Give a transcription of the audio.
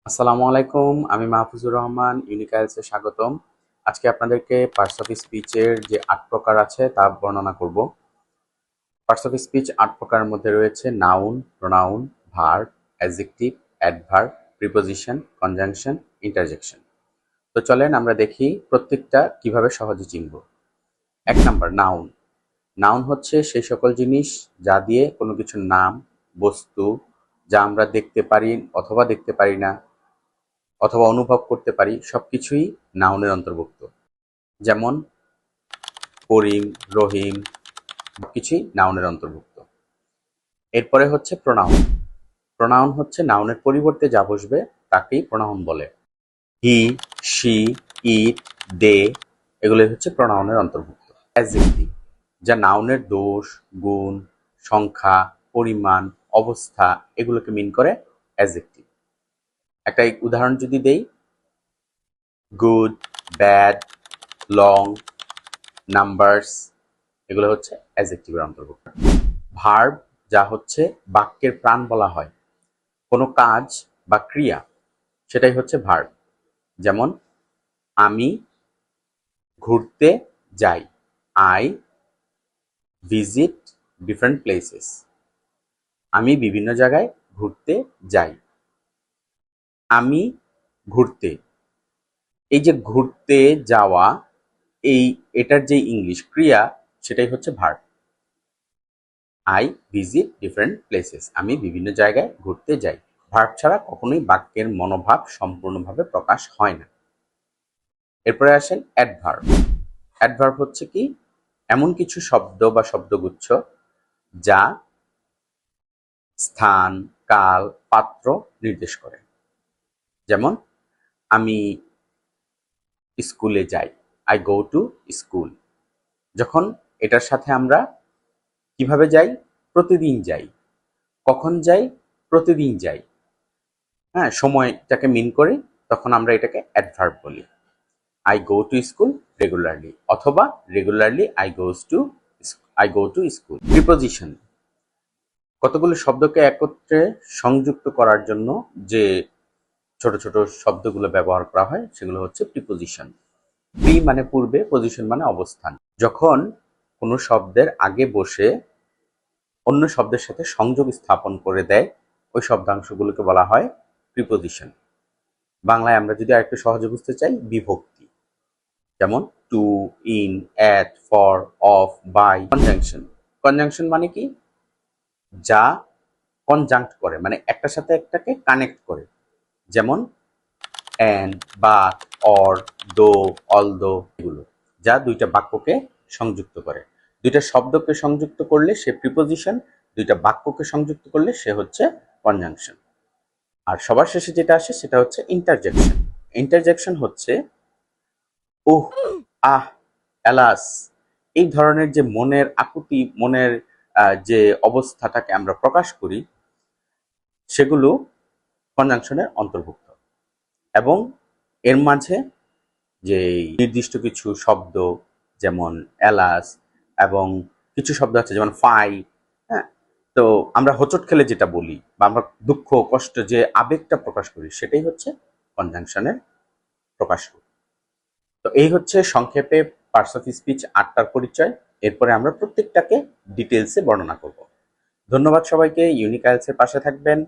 আসসালামু আলাইকুম, আমি মাহফুজুর রহমান, ইউনিকাইলসে স্বাগতম। আজকে আপনাদেরকে পার্টস অফ স্পিচের যে ৮ প্রকার আছে তা বর্ণনা করব। পার্টস অফ স্পিচ ৮ প্রকারের মধ্যে রয়েছে noun, pronoun, verb, adjective, adverb, preposition, conjunction, interjection. তো চলেন আমরা দেখি প্রত্যেকটা কিভাবে সহজে চিনব। ১ নাম্বার নাউন। নাউন হচ্ছে সেই সকল জিনিস যা দিয়ে কোনো কিছুর নাম, বস্তু, যা আমরা দেখতে পারি অথবা দেখতে পারি না অথবা অনুভব করতে পারি, সবকিছুই নাউনের অন্তর্ভুক্ত। যেমন করিম, রহিম, সবকিছুই নাউনের অন্তর্ভুক্ত। এরপরে হচ্ছে প্রোনাউন। প্রোনাউন হচ্ছে নাউনের পরিবর্তে যা বসবে তাকেই প্রোনাউন বলে। হি, শি, ইট, দে এগুলো হচ্ছে প্রোনাউনের অন্তর্ভুক্ত। অ্যাডজেক্টিভ, যা নাউনের দোষ, গুণ, সংখ্যা, পরিমাণ, অবস্থা এগুলোকে মিন করে অ্যাডজেক্টিভ। একটা উদাহরণ যদি দেই, গুড, ব্যাড, লং, নাম্বারস এগুলো হচ্ছে অ্যাডজেক্টিভের অন্তর্ভুক্ত। ভার্ব, যা হচ্ছে বাক্যের প্রাণ বলা হয়, কোনো কাজ বা ক্রিয়া, সেটাই হচ্ছে ভার্ব। যেমন আমি ঘুরতে যাই, আই ভিজিট ডিফারেন্ট প্লেসেস। আমি বিভিন্ন জায়গায় ঘুরতে যাই। আমি ঘুরতে, এই যে ঘুরতে যাওয়া, এটার যে ইংলিশ ক্রিয়া সেটাই হচ্ছে verb. I visit different places, আমি বিভিন্ন জায়গায় ঘুরতে যাই। ভার্ব ছাড়া কখনোই বাক্যের মনোভাব সম্পূর্ণভাবে প্রকাশ হয় না। এরপরে আসেন অ্যাডভার্ব। অ্যাডভার্ব হচ্ছে কি, এমন কিছু শব্দ বা শব্দগুচ্ছ যা স্থান, কাল, পাত্র নির্দেশ করে। যেমন আমি স্কুলে যাই, আই গো টু স্কুল। যখন এটার সাথে আমরা কিভাবে যাই, প্রতিদিন যাই। কখন যাই, প্রতিদিন যাই। হ্যাঁ, সময়টাকে মিন করে তখন আমরা এটাকে অ্যাডভার্ব বলি। I go to school regularly, অথবা regularly I go to school. Preposition, কতগুলো শব্দকে একত্রে সংযুক্ত করার জন্য যে ছোট ছোট শব্দগুলো ব্যবহার করা হয় সেগুলো হচ্ছে প্রিপোজিশন। প্রি মানে পূর্বে, পজিশন মানে অবস্থান। যখন কোনো শব্দের আগে বসে অন্য শব্দের সাথে সংযোগ স্থাপন করে দেয়, ওই শব্দাংশগুলোকে বলা হয় প্রিপোজিশন। বাংলায় আমরা যদি আরেকটু সহজে বুঝতে চাই, বিভক্তি। যেমন to, in, at, for, of, by. Conjunction, conjunction মানে কি, যা কনজাংক্ট করে, মানে একটার সাথে একটাকে কানেক্ট করে। যেমন অ্যান্ড, বাট, অর, দো, অলদো এগুলো, যা দুইটা বাক্যকে সংযুক্ত করে। দুইটা শব্দকে সংযুক্ত করলে সে প্রিপোজিশন, দুইটা বাক্যকে সংযুক্ত করলে সে হচ্ছে কনজাংশন। আর সবার শেষে যেটা আসে সেটা হচ্ছে ইন্টারজেকশন। ইন্টারজেকশন হচ্ছে ওহ, আহ, এলাস, এই ধরনের যে মনের আকুতি, মনের যে অবস্থাটাকে আমরা প্রকাশ করি, সেগুলো কনজাংশনের অন্তর্ভুক্ত। এবং এর মাঝে যে নির্দিষ্ট কিছু শব্দ, যেমন এলাস, এবং কিছু শব্দ আছে যেমন ফাই, হ্যাঁ, তো আমরা হোঁচট খেলে যেটা বলি বা আমরা দুঃখ কষ্ট যে আবেগটা প্রকাশ করি সেটাই হচ্ছে কনজাংশনের প্রকাশ। তো এই হচ্ছে সংক্ষেপে পার্টস অফ স্পিচ ৮টার পরিচয়। এরপরে আমরা প্রত্যেকটাকে ডিটেলসে বর্ণনা করব। ধন্যবাদ সবাইকে, ইউনিক আইএলস এর পাশে থাকবেন।